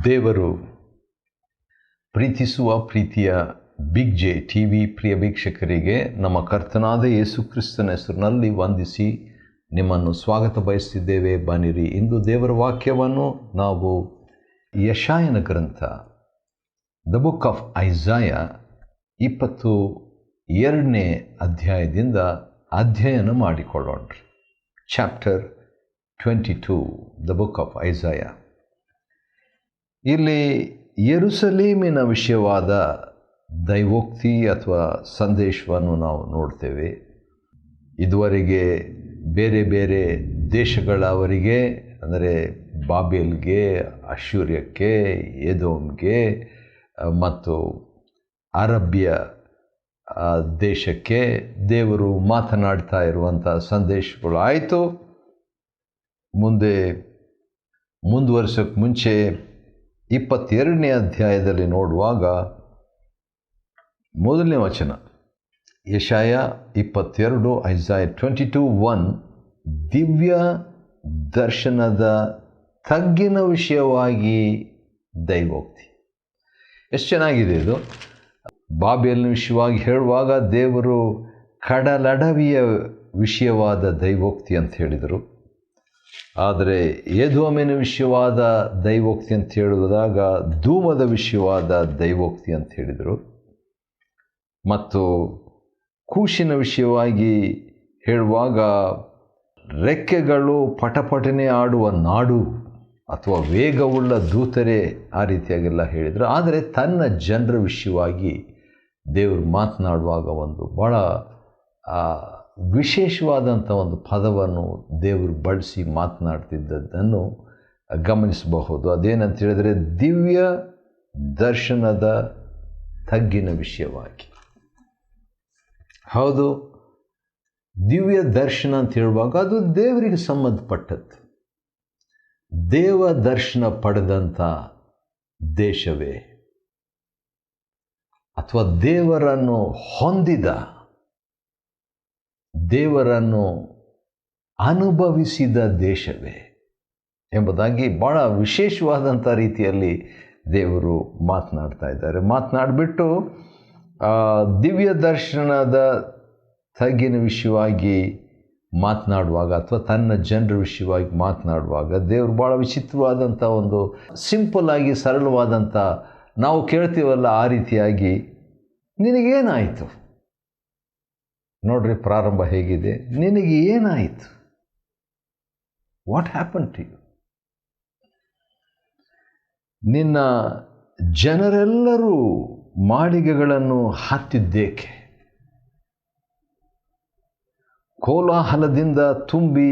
ದೇವರು ಪ್ರೀತಿಸುವ ಪ್ರೀತಿಯ ಬಿಗ್ ಜೆ ಟಿ ವಿ ಪ್ರಿಯ ವೀಕ್ಷಕರಿಗೆ ನಮ್ಮ ಕರ್ತನಾದ ಯೇಸು ಕ್ರಿಸ್ತನ ಹೆಸರಿನಲ್ಲಿ ವಂದಿಸಿ ನಿಮ್ಮನ್ನು ಸ್ವಾಗತ ಬಯಸ್ತಿದ್ದೇವೆ. ಬನ್ನಿರಿ, ಇಂದು ದೇವರ ವಾಕ್ಯವನ್ನು ನಾವು ಯೆಶಾಯನ ಗ್ರಂಥ ದ ಬುಕ್ ಆಫ್ ಐಸಾಯ 22ನೇ ಅಧ್ಯಾಯದಿಂದ ಅಧ್ಯಯನ ಮಾಡಿಕೊಳ್ಳೋಣ. Chapter 22 the book of Isaiah. ಇಲ್ಲಿ ಯೆರೂಸಲೇಮಿನ ವಿಷಯವಾದ ದೈವೋಕ್ತಿ ಅಥವಾ ಸಂದೇಶವನ್ನು ನಾವು ನೋಡ್ತೇವೆ. ಇದುವರೆಗೆ ಬೇರೆ ಬೇರೆ ದೇಶಗಳವರಿಗೆ, ಅಂದರೆ ಬಾಬೆಲ್ಗೆ, ಅಶ್ಶೂರ್ಯಕ್ಕೆ, ಎದೋಮ್ಗೆ ಮತ್ತು ಅರಬ್ಯ ದೇಶಕ್ಕೆ ದೇವರು ಮಾತನಾಡ್ತಾ ಇರುವಂಥ ಸಂದೇಶಗಳು ಆಯಿತು. ಮುಂದುವರಿಸೋಕ್ಕೆ ಮುಂಚೆ 22ನೇ ಅಧ್ಯಾಯದಲ್ಲಿ ನೋಡುವಾಗ ಮೊದಲನೇ ವಚನ, ಯೆಶಾಯ 22, ಐಸಾಯ 22:1, ದಿವ್ಯ ದರ್ಶನದ ತಗ್ಗಿನ ವಿಷಯವಾಗಿ ದೈವೋಕ್ತಿ. ಎಷ್ಟು ಚೆನ್ನಾಗಿದೆ ಇದು. ಬಾಬೆಲಿನ ವಿಷಯವಾಗಿ ಹೇಳುವಾಗ ದೇವರು ಕಡಲಡವಿಯ ವಿಷಯವಾದ ದೈವೋಕ್ತಿ ಅಂತ ಹೇಳಿದರು. ಆದರೆ ಎದೋಮಿನ ವಿಷಯವಾದ ದೈವೋಕ್ತಿ ಅಂತ ಹೇಳುವುದಾಗ ಧೂಮದ ವಿಷಯವಾದ ದೈವೋಕ್ತಿ ಅಂತ ಹೇಳಿದರು. ಮತ್ತು ಕೂಶಿನ ವಿಷಯವಾಗಿ ಹೇಳುವಾಗ ರೆಕ್ಕೆಗಳು ಪಟಪಟನೆ ಆಡುವ ನಾಡು ಅಥವಾ ವೇಗವುಳ್ಳ ದೂತರೇ, ಆ ರೀತಿಯಾಗೆಲ್ಲ ಹೇಳಿದರು. ಆದರೆ ತನ್ನ ಜನರ ವಿಷಯವಾಗಿ ದೇವರು ಮಾತನಾಡುವಾಗ ಒಂದು ಭಾಳ ವಿಶೇಷವಾದಂಥ ಒಂದು ಪದವನ್ನು ದೇವರು ಬಳಸಿ ಮಾತನಾಡ್ತಿದ್ದದ್ದನ್ನು ಗಮನಿಸಬಹುದು. ಅದೇನಂತ ಹೇಳಿದರೆ ದಿವ್ಯ ದರ್ಶನದ ತಗ್ಗಿನ ವಿಷಯವಾಗಿ. ಹೌದು, ದಿವ್ಯ ದರ್ಶನ ಅಂತ ಹೇಳುವಾಗ ಅದು ದೇವರಿಗೆ ಸಂಬಂಧಪಟ್ಟದ್ದು. ದೇವ ದರ್ಶನ ಪಡೆದಂಥ ದೇಶವೇ ಅಥವಾ ದೇವರನ್ನು ಹೊಂದಿದ, ದೇವರನ್ನು ಅನುಭವಿಸಿದ ದೇಶವೇ ಎಂಬುದಾಗಿ ಭಾಳ ವಿಶೇಷವಾದಂಥ ರೀತಿಯಲ್ಲಿ ದೇವರು ಮಾತನಾಡ್ತಾ ಇದ್ದಾರೆ. ಮಾತನಾಡಿಬಿಟ್ಟು ದಿವ್ಯ ದರ್ಶನದ ತಗ್ಗಿನ ವಿಷಯವಾಗಿ ಮಾತನಾಡುವಾಗ ಅಥವಾ ತನ್ನ ಜನರ ವಿಷಯವಾಗಿ ಮಾತನಾಡುವಾಗ ದೇವರು ಭಾಳ ವಿಚಿತ್ರವಾದಂಥ ಒಂದು ಸಿಂಪಲ್ ಆಗಿ ಸರಳವಾದಂಥ, ನಾವು ಕೇಳ್ತೀವಲ್ಲ ಆ ರೀತಿಯಾಗಿ, ನಿನಗೇನಾಯಿತು ನೋಡ್ರಿ, ಪ್ರಾರಂಭ ಹೇಗಿದೆ, ನಿನಗೆ ಏನಾಯಿತು, ವಾಟ್ ಹ್ಯಾಪನ್ ಟು ಯು? ನಿನ್ನ ಜನರೆಲ್ಲರೂ ಮಾಳಿಗೆಗಳನ್ನು ಹತ್ತಿದ್ದೇಕೆ? ಕೋಲಾಹಲದಿಂದ ತುಂಬಿ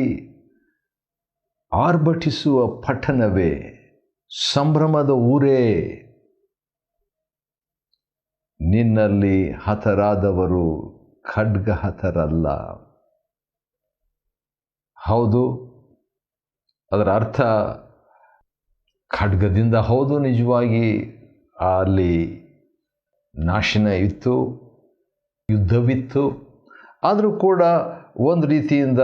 ಆರ್ಭಟಿಸುವ ಪಟ್ಟಣವೇ, ಸಂಭ್ರಮದ ಊರೇ, ನಿನ್ನಲ್ಲಿ ಹತರಾದವರು ಖಡ್ಗಹತರಲ್ಲ. ಹೌದು, ಅದರ ಅರ್ಥ ಖಡ್ಗದಿಂದ ಹೌದು, ನಿಜವಾಗಿ ಅಲ್ಲಿ ನಾಶನ ಇತ್ತು, ಯುದ್ಧವಿತ್ತು. ಆದರೂ ಕೂಡ ಒಂದು ರೀತಿಯಿಂದ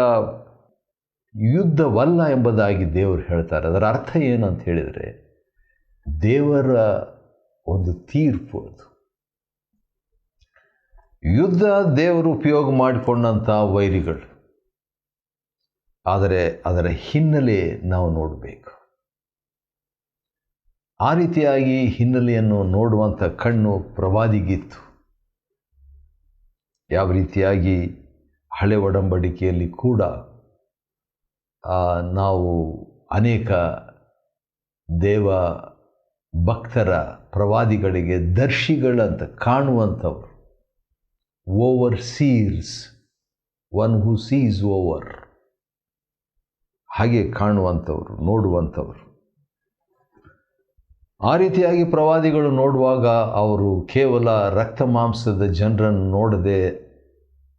ಯುದ್ಧವಲ್ಲ ಎಂಬುದಾಗಿ ದೇವರು ಹೇಳ್ತಾರೆ. ಅದರ ಅರ್ಥ ಏನು ಅಂತ ಹೇಳಿದರೆ, ದೇವರ ಒಂದು ತೀರ್ಪು ಅದು. ಯುದ್ಧ ದೇವರು ಉಪಯೋಗ ಮಾಡಿಕೊಂಡಂಥ ವೈರಿಗಳು. ಆದರೆ ಅದರ ಹಿನ್ನೆಲೆ ನಾವು ನೋಡಬೇಕು. ಆ ರೀತಿಯಾಗಿ ಹಿನ್ನೆಲೆಯನ್ನು ನೋಡುವಂಥ ಕಣ್ಣು ಪ್ರವಾದಿಗಿತ್ತು. ಯಾವ ರೀತಿಯಾಗಿ ಹಳೆ ಒಡಂಬಡಿಕೆಯಲ್ಲಿ ಕೂಡ ನಾವು ಅನೇಕ ದೇವ ಭಕ್ತರ ಪ್ರವಾದಿಗಳಿಗೆ ದರ್ಶಿಗಳಂತ ಕಾಣುವಂಥವ್ರು, overseers, one who sees over, ಹಾಗೆ ಕಾಣುವಂಥವ್ರು, ನೋಡುವಂಥವ್ರು. ಆ ರೀತಿಯಾಗಿ ಪ್ರವಾದಿಗಳು ನೋಡುವಾಗ ಅವರು ಕೇವಲ ರಕ್ತ ಮಾಂಸದ ಜನರನ್ನು ನೋಡದೆ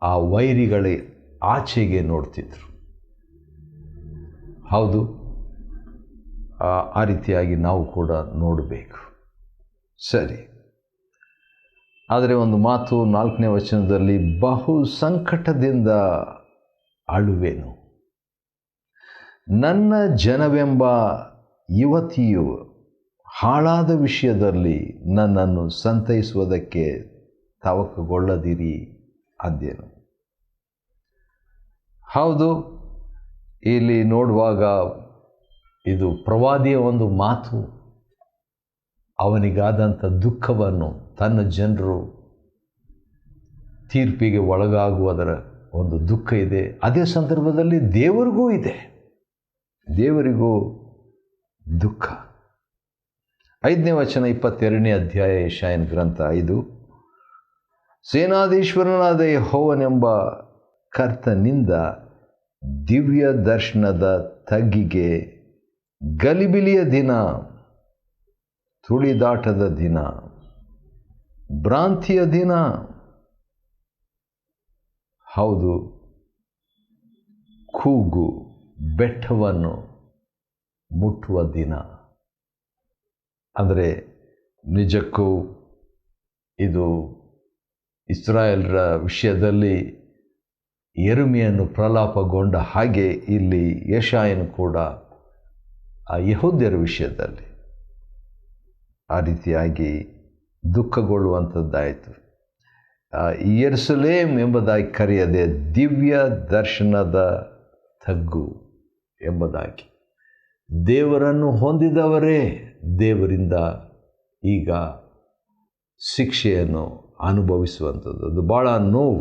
ಆ ವೈರಿಗಳ ಆಚೆಗೆ ನೋಡ್ತಿದ್ರು. ಹೌದು, ಆ ರೀತಿಯಾಗಿ ನಾವು ಕೂಡ ನೋಡಬೇಕು. ಸರಿ, ಆದರೆ ಒಂದು ಮಾತು 4ನೇ ವಚನದಲ್ಲಿ, ಬಹು ಸಂಕಟದಿಂದ ಅಳುವೆನು, ನನ್ನ ಜನವೆಂಬ ಯುವತಿಯು ಹಾಳಾದ ವಿಷಯದಲ್ಲಿ ನನ್ನನ್ನು ಸಂತೈಸುವುದಕ್ಕೆ ತವಕಗೊಳ್ಳದಿರಿ ಅಂದೇನು. ಹೌದು, ಇಲ್ಲಿ ನೋಡುವಾಗ ಇದು ಪ್ರವಾದಿಯ ಒಂದು ಮಾತು. ಅವನಿಗಾದಂಥ ದುಃಖವನ್ನು, ತನ್ನ ಜನರು ತೀರ್ಪಿಗೆ ಒಳಗಾಗುವುದರ ಒಂದು ದುಃಖ ಇದೆ. ಅದೇ ಸಂದರ್ಭದಲ್ಲಿ ದೇವರಿಗೂ ಇದೆ, ದೇವರಿಗೂ ದುಃಖ. 5ನೇ ವಚನ 22ನೇ ಅಧ್ಯಾಯ ಯೆಶಾಯನ ಗ್ರಂಥ 5. ಸೇನಾಧೀಶ್ವರನಾದ ಯೆಹೋವನೆಂಬ ಕರ್ತನಿಂದ ದಿವ್ಯ ದರ್ಶನದ ತಗ್ಗಿಗೆ ಗಲಿಬಿಲಿಯ ದಿನ, ತುಳಿದಾಟದ ದಿನ, ಭ್ರಾಂತಿಯ ದಿನ, ಹೌದು, ಕೂಗು ಬೆಟ್ಟವನ್ನು ಮುಟ್ಟುವ ದಿನ. ಅಂದರೆ ನಿಜಕ್ಕೂ ಇದು ಇಸ್ರಾಯೇಲರ ವಿಷಯದಲ್ಲಿ ಯೆರೆಮೀಯನು ಪ್ರಲಾಪಗೊಂಡ ಹಾಗೆ ಇಲ್ಲಿ ಯೆಶಾಯನು ಕೂಡ ಆ ಯೆಹೂದ್ಯರ ವಿಷಯದಲ್ಲಿ ಆ ರೀತಿಯಾಗಿ ದುಃಖಗೊಳ್ಳುವಂಥದ್ದಾಯಿತು. ಯೆರೂಸಲೇಮ್ ಎಂಬುದಾಗಿ ಕರೆಯದೆ ದಿವ್ಯ ದರ್ಶನದ ತಗ್ಗು ಎಂಬುದಾಗಿ. ದೇವರನ್ನು ಹೊಂದಿದವರೇ ದೇವರಿಂದ ಈಗ ಶಿಕ್ಷೆಯನ್ನು ಅನುಭವಿಸುವಂಥದ್ದು. ಅದು ಭಾಳ ನೋವು.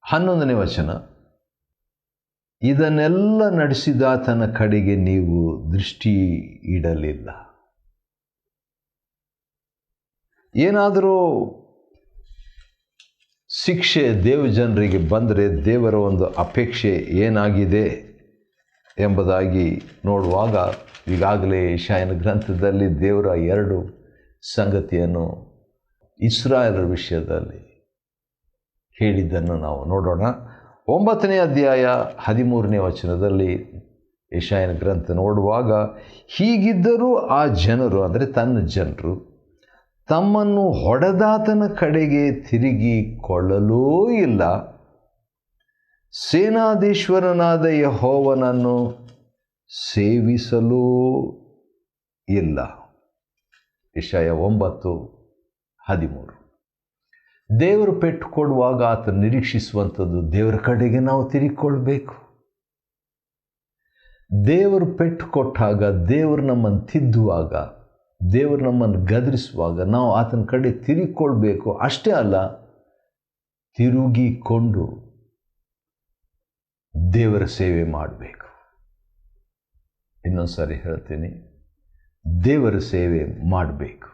11ನೇ ವಚನ, ಇದನ್ನೆಲ್ಲ ನಡೆಸಿದಾತನ ಕಡೆಗೆ ನೀವು ದೃಷ್ಟಿ ಇಡಲಿಲ್ಲ. ಏನಾದರೂ ಶಿಕ್ಷೆ ದೇವಜನರಿಗೆ ಬಂದರೆ ದೇವರ ಒಂದು ಅಪೇಕ್ಷೆ ಏನಾಗಿದೆ ಎಂಬುದಾಗಿ ನೋಡುವಾಗ ಈಗಾಗಲೇ ಯೆಶಾಯನ ಗ್ರಂಥದಲ್ಲಿ ದೇವರ 2 ಸಂಗತಿಯನ್ನು ಇಸ್ರಾಯೇಲರ ವಿಷಯದಲ್ಲಿ ಹೇಳಿದ್ದನ್ನು ನಾವು ನೋಡೋಣ. 9ನೇ ಅಧ್ಯಾಯ 13ನೇ ವಚನದಲ್ಲಿ ಯೆಶಾಯನ ಗ್ರಂಥ ನೋಡುವಾಗ, ಹೀಗಿದ್ದರೂ ಆ ಜನರು, ಅಂದರೆ ತನ್ನ ಜನರು, ತಮ್ಮನ್ನು ಹೊಡೆದಾತನ ಕಡೆಗೆ ತಿರುಗಿಕೊಳ್ಳಲೂ ಇಲ್ಲ, ಸೇನಾಧೀಶ್ವರನಾದ ಯೆಹೋವನನ್ನು ಸೇವಿಸಲೂ ಇಲ್ಲ. ಯೆಶಾಯ 9:13. ದೇವರು ಪೆಟ್ಟು ಕೊಡುವಾಗ ಆತ ನಿರೀಕ್ಷಿಸುವಂಥದ್ದು ದೇವರ ಕಡೆಗೆ ನಾವು ತಿರುಗಿಕೊಳ್ಬೇಕು. ದೇವರು ಪೆಟ್ಟು ಕೊಟ್ಟಾಗ, ದೇವರು ನಮ್ಮನ್ನು ತಿದ್ದುವಾಗ, ದೇವರು ನಮ್ಮನ್ನು ಗದರಿಸುವಾಗ ನಾವು ಆತನ ಕಡೆ ತಿರುಗಿಕೊಳ್ಬೇಕು. ಅಷ್ಟೇ ಅಲ್ಲ, ತಿರುಗಿಕೊಂಡು ದೇವರ ಸೇವೆ ಮಾಡಬೇಕು. ಇನ್ನೊಂದು ಸಾರಿ ಹೇಳ್ತೀನಿ, ದೇವರ ಸೇವೆ ಮಾಡಬೇಕು,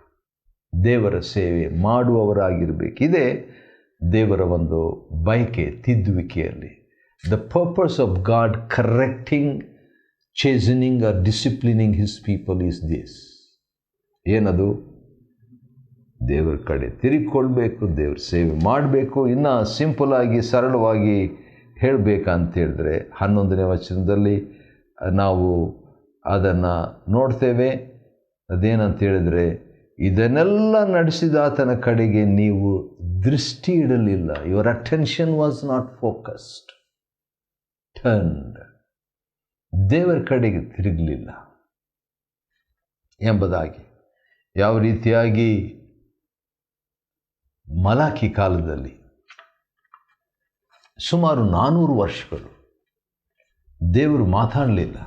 ದೇವರ ಸೇವೆ ಮಾಡುವವರಾಗಿರಬೇಕು. ಇದೇ ದೇವರ ಒಂದು ಬಯಕೆ ತಿದ್ದುವಿಕೆಯಲ್ಲಿ. The purpose of God correcting, chastening or disciplining his people is this. ಏನದು? ದೇವರ ಕಡೆ ತಿರುಗಿಕೊಳ್ಬೇಕು, ದೇವ್ರ ಸೇವೆ ಮಾಡಬೇಕು. ಇನ್ನು ಸಿಂಪಲಾಗಿ ಸರಳವಾಗಿ ಹೇಳಬೇಕಂತ ಹೇಳಿದ್ರೆ 11ನೇ ವಚನದಲ್ಲಿ ನಾವು ಅದನ್ನು ನೋಡ್ತೇವೆ. ಅದೇನಂತ ಹೇಳಿದರೆ, ಇದನ್ನೆಲ್ಲ ನಡೆಸಿದಾತನ ಕಡೆಗೆ ನೀವು ದೃಷ್ಟಿ ಇಡಲಿಲ್ಲ. Your attention was not focused, turned. ದೇವರ ಕಡೆಗೆ ತಿರುಗಲಿಲ್ಲ ಎಂಬುದಾಗಿ. ಯಾವ ರೀತಿಯಾಗಿ ಮಲಾಕಿ ಕಾಲದಲ್ಲಿ ಸುಮಾರು 400 ವರ್ಷಗಳು ದೇವರು ಮಾತಾಡಲಿಲ್ಲ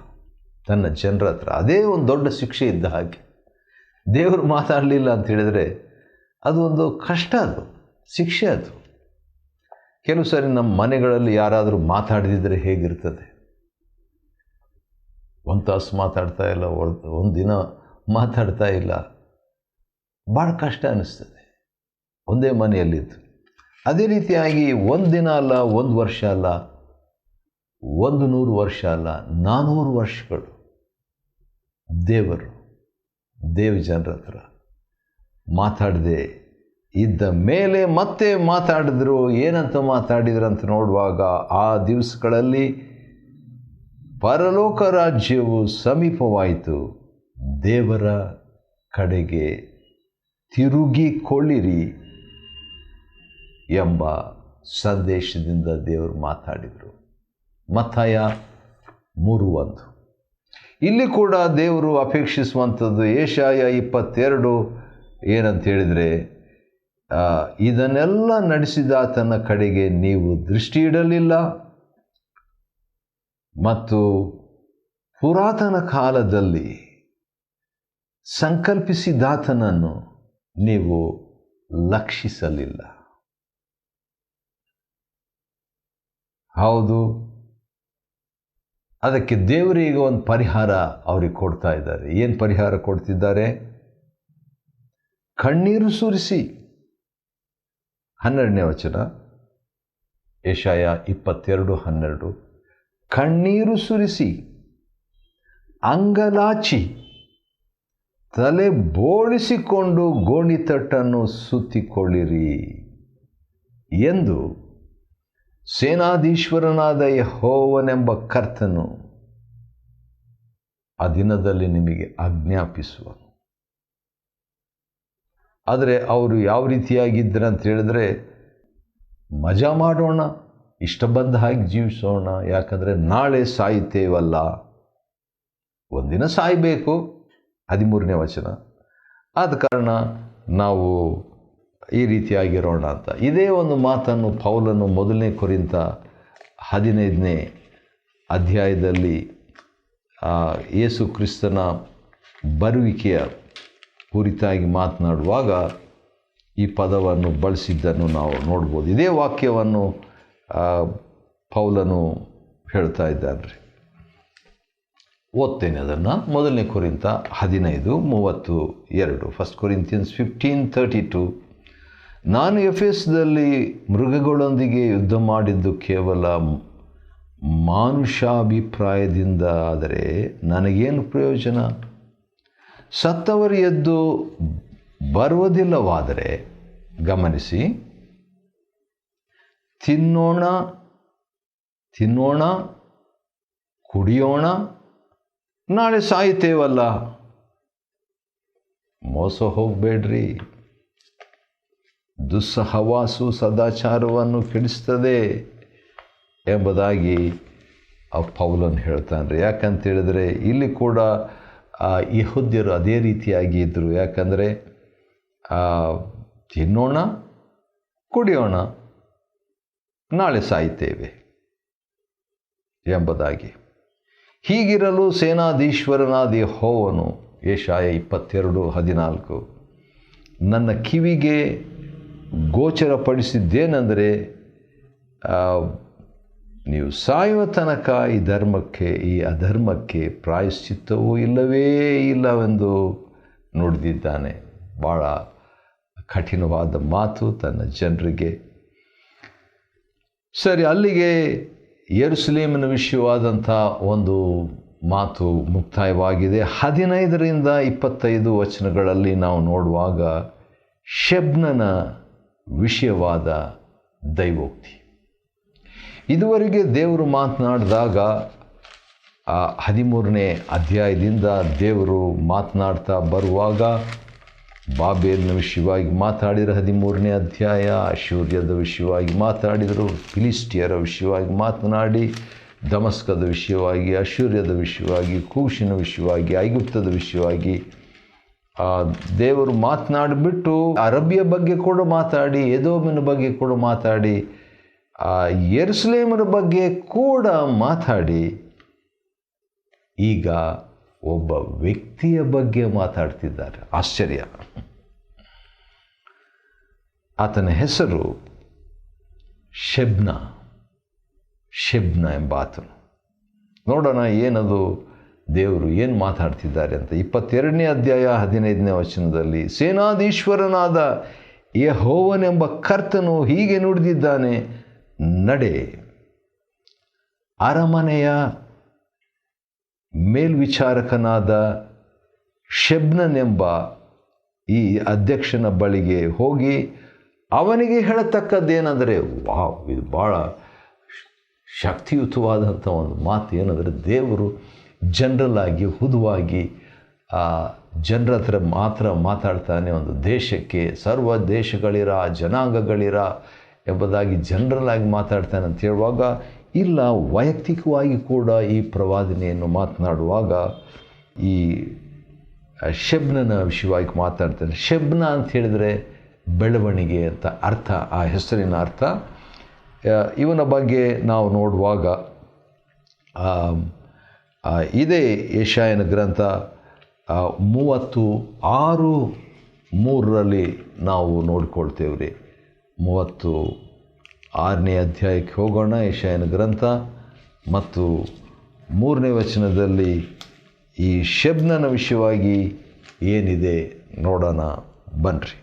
ತನ್ನ ಜನರ ಹತ್ರ. ಅದೇ ಒಂದು ದೊಡ್ಡ ಶಿಕ್ಷೆ ಇದ್ದ ಹಾಗೆ. ದೇವರು ಮಾತಾಡಲಿಲ್ಲ ಅಂತ ಹೇಳಿದರೆ ಅದು ಒಂದು ಕಷ್ಟ, ಅದು ಶಿಕ್ಷೆ. ಅದು ಕೆಲವು ಸಾರಿ ನಮ್ಮ ಮನೆಗಳಲ್ಲಿ ಯಾರಾದರೂ ಮಾತಾಡದಿದ್ದರೆ ಹೇಗಿರ್ತದೆ? ಒಂದು ತಾಸು ಮಾತಾಡ್ತಾ ಇಲ್ಲ, ಒಂದು ದಿನ ಮಾತಾಡ್ತಾ ಇಲ್ಲ, ಭಾಳ ಕಷ್ಟ ಅನ್ನಿಸ್ತದೆ ಒಂದೇ ಮನೆಯಲ್ಲಿದ್ದು. ಅದೇ ರೀತಿಯಾಗಿ ಒಂದು ದಿನ ಅಲ್ಲ, ಒಂದು ವರ್ಷ ಅಲ್ಲ, 100 ವರ್ಷ ಅಲ್ಲ, 400 ವರ್ಷಗಳು ದೇವರು ದೇವ ಜನರ ಹತ್ರ ಮಾತಾಡದೆ ಇದ್ದ ಮೇಲೆ ಮತ್ತೆ ಮಾತಾಡಿದ್ರು. ಏನಂತ ಮಾತಾಡಿದ್ರು ಅಂತ ನೋಡುವಾಗ, ಆ ದಿವಸಗಳಲ್ಲಿ ಪರಲೋಕ ರಾಜ್ಯವು ಸಮೀಪವಾಯಿತು, ದೇವರ ಕಡೆಗೆ ತಿರುಗಿಕೊಳ್ಳಿರಿ ಎಂಬ ಸಂದೇಶದಿಂದ ದೇವರು ಮಾತಾಡಿದರು. ಮತ್ತಾಯ 3:1. ಇಲ್ಲಿ ಕೂಡ ದೇವರು ಅಪೇಕ್ಷಿಸುವಂಥದ್ದು ಯೆಶಾಯ 22 ಏನಂತ ಹೇಳಿದರೆ, ಇದನ್ನೆಲ್ಲ ನಡೆಸಿದಾತನ ಕಡೆಗೆ ನೀವು ದೃಷ್ಟಿ ಇಡಲಿಲ್ಲ ಮತ್ತು ಪುರಾತನ ಕಾಲದಲ್ಲಿ ಸಂಕಲ್ಪಿಸಿದಾತನನ್ನು ನೀವು ಲಕ್ಷಿಸಲಿಲ್ಲ. ಹೌದು, ಅದಕ್ಕೆ ದೇವರಿಗೆ ಒಂದು ಪರಿಹಾರ ಅವ್ರಿಗೆ ಕೊಡ್ತಾ ಇದ್ದಾರೆ. ಏನು ಪರಿಹಾರ ಕೊಡ್ತಿದ್ದಾರೆ? ಕಣ್ಣೀರು ಸುರಿಸಿ. 12ನೇ ವಚನ, ಯೆಶಾಯ 22:12. ಕಣ್ಣೀರು ಸುರಿಸಿ, ಅಂಗಲಾಚಿ, ತಲೆ ಬೋಳಿಸಿಕೊಂಡು ಗೋಣಿತಟ್ಟನ್ನು ಸುತ್ತಿಕೊಳ್ಳಿರಿ ಎಂದು ಸೇನಾಧೀಶ್ವರನಾದ ಯೆಹೋವನೆಂಬ ಕರ್ತನು ಆ ದಿನದಲ್ಲಿ ನಿಮಗೆ ಆಜ್ಞಾಪಿಸುವನು. ಆದರೆ ಅವರು ಯಾವ ರೀತಿಯಾಗಿದ್ದರು ಅಂತ ಹೇಳಿದ್ರೆ, ಮಜಾ ಮಾಡೋಣ, ಇಷ್ಟ ಬಂದ ಹಾಗೆ ಜೀವಿಸೋಣ, ಯಾಕಂದರೆ ನಾಳೆ ಸಾಯ್ತೇವಲ್ಲ, ಒಂದಿನ ಸಾಯಬೇಕು. 13ನೇ ವಚನ. ಆದ ಕಾರಣ ನಾವು ಈ ರೀತಿಯಾಗಿರೋಣ ಅಂತ. ಇದೇ ಒಂದು ಮಾತನ್ನು ಪೌಲನು 1 ಕೊರಿಂಥ 15ನೇ ಅಧ್ಯಾಯದಲ್ಲಿ ಯೇಸು ಕ್ರಿಸ್ತನ ಬರುವಿಕೆಯ ಕುರಿತಾಗಿ ಮಾತನಾಡುವಾಗ ಈ ಪದವನ್ನು ಬಳಸಿದ್ದನ್ನು ನಾವು ನೋಡ್ಬೋದು. ಇದೇ ವಾಕ್ಯವನ್ನು ಪೌಲನು ಹೇಳ್ತಾ ಇದ್ದಾನೆ. ಓದ್ತೇನೆ ಅದನ್ನು. 1 ಕೊರಿಂಥ 15:32. 1 Corinthians 15:32. ನಾನು ಎಫೆಸದಲ್ಲಿ ಮೃಗಗಳೊಂದಿಗೆ ಯುದ್ಧ ಮಾಡಿದ್ದು ಕೇವಲ ಮಾನುಷಾಭಿಪ್ರಾಯದಿಂದ ಆದರೆ ನನಗೇನು ಪ್ರಯೋಜನ? ಸತ್ತವರು ಎದ್ದು ಬರುವುದಿಲ್ಲವಾದರೆ, ಗಮನಿಸಿ, ತಿನ್ನೋಣ, ಕುಡಿಯೋಣ, ನಾಳೆ ಸಾಯ್ತೇವಲ್ಲ. ಮೋಸ ಹೋಗಬೇಡ್ರಿ. ದುಸ್ಸಹವಾಸು ಸದಾಚಾರವನ್ನು ಕೆಡಿಸ್ತದೆ ಎಂಬುದಾಗಿ ಪೌಲನು ಹೇಳ್ತಾನೆ. ಯಾಕಂತೇಳಿದರೆ ಇಲ್ಲಿ ಕೂಡ ಯೆಹೂದ್ಯರು ಅದೇ ರೀತಿಯಾಗಿ ಇದ್ದರು. ಯಾಕಂದರೆ ತಿನ್ನೋಣ, ಕುಡಿಯೋಣ, ನಾಳೆ ಸಾಯ್ತೇವೆ ಎಂಬುದಾಗಿ. ಹೀಗಿರಲು ಸೇನಾಧೀಶ್ವರನಾದ ಯೆಹೋವನು, ಯೆಶಾಯ 22:14, ನನ್ನ ಕಿವಿಗೆ ಗೋಚರಪಡಿಸಿದ್ದೇನೆಂದರೆ, ನೀವು ಸಾಯುವ ತನಕ ಈ ಅಧರ್ಮಕ್ಕೆ ಪ್ರಾಯಶ್ಚಿತ್ತವೂ ಇಲ್ಲವೇ ಇಲ್ಲವೆಂದು ನುಡಿದಿದ್ದಾನೆ. ಭಾಳ ಕಠಿಣವಾದ ಮಾತು ತನ್ನ ಜನರಿಗೆ. ಸರಿ, ಅಲ್ಲಿಗೆ ಯೆರೂಸಲೇಮಿನ ವಿಷಯವಾದಂಥ ಒಂದು ಮಾತು ಮುಕ್ತಾಯವಾಗಿದೆ. 15ರಿಂದ 25 ವಚನಗಳಲ್ಲಿ ನಾವು ನೋಡುವಾಗ ಶೆಬ್ನನ ವಿಷಯವಾದ ದೈವೋಕ್ತಿ. ಇದುವರೆಗೆ ದೇವರು ಮಾತನಾಡಿದಾಗ 13ನೇ ಅಧ್ಯಾಯದಿಂದ ದೇವರು ಮಾತನಾಡ್ತಾ ಬರುವಾಗ ಬಾಬೇಲಿನ ವಿಷಯವಾಗಿ ಮಾತಾಡಿದರು. 13ನೇ ಅಧ್ಯಾಯ ಅಶ್ಶೂರ್ಯದ ವಿಷಯವಾಗಿ ಮಾತಾಡಿದರು. ಫಿಲಿಸ್ಟಿಯರ ವಿಷಯವಾಗಿ ಮಾತನಾಡಿ ದಮಸ್ಕದ ವಿಷಯವಾಗಿ, ಅಶ್ಶೂರ್ಯದ ವಿಷಯವಾಗಿ, ಕೂಷಿನ ವಿಷಯವಾಗಿ, ಐಗುಪ್ತದ ವಿಷಯವಾಗಿ ದೇವರು ಮಾತನಾಡಿಬಿಟ್ಟು ಅರಬಿಯ ಬಗ್ಗೆ ಕೂಡ ಮಾತಾಡಿ, ಎದೋಮಿನ ಬಗ್ಗೆ ಕೂಡ ಮಾತಾಡಿ, ಯೆರೂಸಲೇಮಿನ ಬಗ್ಗೆ ಕೂಡ ಮಾತಾಡಿ, ಈಗ ಒಬ್ಬ ವ್ಯಕ್ತಿಯ ಬಗ್ಗೆ ಮಾತಾಡ್ತಿದ್ದಾರೆ. ಆಶ್ಚರ್ಯ. ಆತನ ಹೆಸರು ಶೆಬ್ನ ಎಂಬ ಆತನು. ನೋಡೋಣ ಏನದು, ದೇವರು ಏನು ಮಾತಾಡ್ತಿದ್ದಾರೆ ಅಂತ. 22ನೇ ಅಧ್ಯಾಯ 15ನೇ ವಚನದಲ್ಲಿ, ಸೇನಾಧೀಶ್ವರನಾದ ಯೆಹೋವನೆಂಬ ಕರ್ತನು ಹೀಗೆ ನುಡಿದಿದ್ದಾನೆ, ನಡೆ, ಅರಮನೆಯ ಮೇಲ್ವಿಚಾರಕನಾದ ಶೆಬ್ನನೆಂಬ ಈ ಅಧ್ಯಕ್ಷನ ಬಳಿಗೆ ಹೋಗಿ ಅವನಿಗೆ ಹೇಳತಕ್ಕದ್ದೇನೆಂದರೆ, ವಾವ್, ಇದು ಭಾಳ ಶಕ್ತಿಯುತವಾದಂಥ ಒಂದು ಮಾತು. ಏನಂದರೆ, ದೇವರು ಜನರಲ್ ಆಗಿ ಹುದುವಾಗಿ ಜನರ ಹತ್ರ ಮಾತ್ರ ಮಾತಾಡ್ತಾನೆ. ಒಂದು ದೇಶಕ್ಕೆ ಸರ್ವ ದೇಶಗಳಿರ, ಜನಾಂಗಗಳಿರ ಎಂಬುದಾಗಿ ಜನರಲ್ ಆಗಿ ಮಾತಾಡ್ತಾನೆ ಅಂತ ಹೇಳುವಾಗ ಇಲ್ಲ, ವೈಯಕ್ತಿಕವಾಗಿ ಕೂಡ ಈ ಪ್ರವಾದನೆಯನ್ನು ಮಾತನಾಡುವಾಗ ಈ ಶೆಬ್ನನ ವಿಷಯವಾಗಿ ಮಾತಾಡ್ತಾನೆ. ಶೆಬ್ನ ಅಂತ ಹೇಳಿದರೆ ಬೆಳವಣಿಗೆ ಅಂತ ಅರ್ಥ, ಆ ಹೆಸರಿನ ಅರ್ಥ. ಇವನ ಬಗ್ಗೆ ನಾವು ನೋಡುವಾಗ ಇದೇ ಯೆಶಾಯನ ಗ್ರಂಥ 36:3 ನಾವು ನೋಡ್ಕೊಳ್ತೇವೆ ರೀ. 36ನೇ ಅಧ್ಯಾಯಕ್ಕೆ ಹೋಗೋಣ. ಯೆಶಾಯನ ಗ್ರಂಥ ಮತ್ತು 3ನೇ ವಚನದಲ್ಲಿ ಈ ಶೆಬ್ನನ ವಿಷಯವಾಗಿ ಏನಿದೆ ನೋಡೋಣ ಬನ್ನಿರಿ.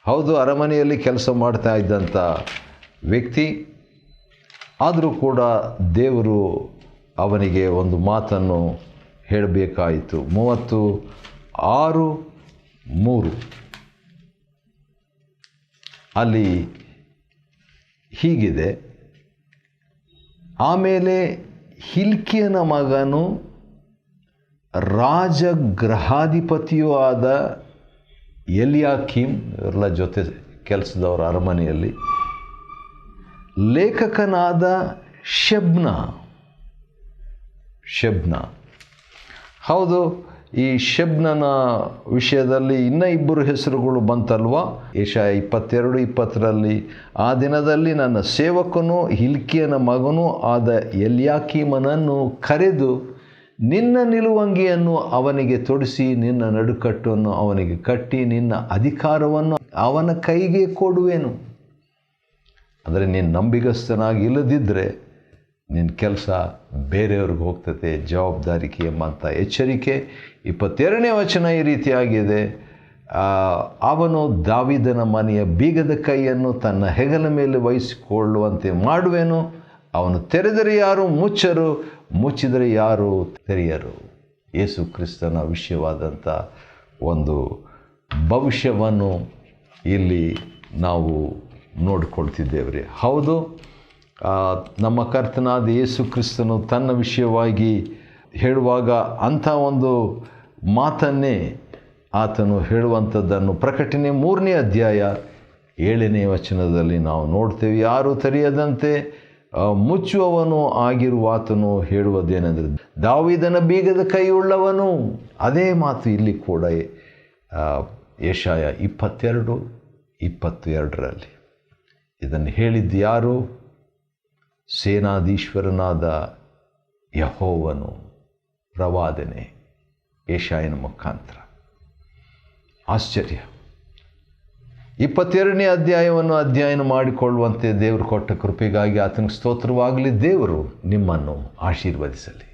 ಹೌದು, ಅರಮನೆಯಲ್ಲಿ ಕೆಲಸ ಮಾಡ್ತಾ ಇದ್ದಂಥ ವ್ಯಕ್ತಿ, ಆದರೂ ಕೂಡ ದೇವರು ಅವನಿಗೆ ಒಂದು ಮಾತನ್ನು ಹೇಳಬೇಕಾಯಿತು. 36:3 ಅಲ್ಲಿ ಹೀಗಿದೆ, ಆಮೇಲೆ ಹಿಲ್ಕಿಯನ ಮಗನು ರಾಜಗೃಹಾಧಿಪತಿಯೂ ಆದ ಎಲ್ಯಾಕೀಮ್, ಇವರೆಲ್ಲ ಜೊತೆ ಕೆಲಸದವರು ಅರಮನೆಯಲ್ಲಿ, ಲೇಖಕನಾದ ಶೆಬ್ನ. ಹೌದು, ಈ ಶೆಬ್ನನ ವಿಷಯದಲ್ಲಿ ಇನ್ನೂ 2 ಹೆಸರುಗಳು ಬಂತಲ್ವ. ಯೆಶಾಯ 22:20 ಆ ದಿನದಲ್ಲಿ ನನ್ನ ಸೇವಕನು ಹಿಲ್ಕಿಯನ ಮಗನೂ ಆದ ಎಲ್ಯಾಕೀಮನನ್ನು ಕರೆದು ನಿನ್ನ ನಿಲುವಂಗಿಯನ್ನು ಅವನಿಗೆ ತೊಡಿಸಿ ನಿನ್ನ ನಡುಕಟ್ಟನ್ನು ಅವನಿಗೆ ಕಟ್ಟಿ ನಿನ್ನ ಅಧಿಕಾರವನ್ನು ಅವನ ಕೈಗೆ ಕೊಡುವೆನು. ಅಂದರೆ ನೀನು ನಂಬಿಗಸ್ತನಾಗಿ ಇಲ್ಲದಿದ್ದರೆ ನಿನ್ನ ಕೆಲಸ ಬೇರೆಯವ್ರಿಗೆ ಹೋಗ್ತದೆ, ಜವಾಬ್ದಾರಿಕೆ ಎಂಬಂಥ ಎಚ್ಚರಿಕೆ. 22ನೇ ವಚನ ಈ ರೀತಿಯಾಗಿದೆ, ಅವನು ದಾವೀದನ ಮನೆಯ ಬೀಗದ ಕೈಯನ್ನು ತನ್ನ ಹೆಗಲ ಮೇಲೆ ವಹಿಸಿಕೊಳ್ಳುವಂತೆ ಮಾಡುವೆನು. ಅವನು ತೆರೆದರೆ ಯಾರು ಮುಚ್ಚರು, ಮುಚ್ಚಿದರೆ ಯಾರು ತೆರೆಯರು. ಯೇಸು ಕ್ರಿಸ್ತನ ವಿಷಯವಾದಂಥ ಒಂದು ಭವಿಷ್ಯವನ್ನು ಇಲ್ಲಿ ನಾವು ನೋಡಿಕೊಳ್ತಿದ್ದೇವೆ. ಹೌದು, ನಮ್ಮ ಕರ್ತನಾದ ಯೇಸು ಕ್ರಿಸ್ತನು ತನ್ನ ವಿಷಯವಾಗಿ ಹೇಳುವಾಗ ಅಂಥ ಒಂದು ಮಾತನ್ನೇ ಆತನು ಹೇಳುವಂಥದ್ದನ್ನು ಪ್ರಕಟಣೆ 3ನೇ ಅಧ್ಯಾಯ 7ನೇ ವಚನದಲ್ಲಿ ನಾವು ನೋಡ್ತೇವೆ. ಯಾರು ತೆರೆಯದಂತೆ ಮುಚ್ಚುವವನು ಆಗಿರುವ ಆತನು ಹೇಳುವುದೇನೆಂದರೆ ದಾವೀದನ ಬೀಗದ ಕೈಯುಳ್ಳವನು. ಅದೇ ಮಾತು ಇಲ್ಲಿ ಕೂಡ ಯೆಶಾಯ 22:22 ಇದನ್ನು ಹೇಳಿದ್ದು ಯಾರು? ಸೇನಾಧೀಶ್ವರನಾದ ಯೆಹೋವನು ಪ್ರವಾದನೆ ಯೆಶಾಯನ ಮುಖಾಂತರ. ಆಶ್ಚರ್ಯ. 22ನೇ ಅಧ್ಯಾಯವನ್ನು ಅಧ್ಯಯನ ಮಾಡಿಕೊಳ್ಳುವಂತೆ ದೇವರು ಕೊಟ್ಟ ಕೃಪೆಗಾಗಿ ಆತನಿಗೆ ಸ್ತೋತ್ರವಾಗಲಿ. ದೇವರು ನಿಮ್ಮನ್ನು ಆಶೀರ್ವದಿಸಲಿ.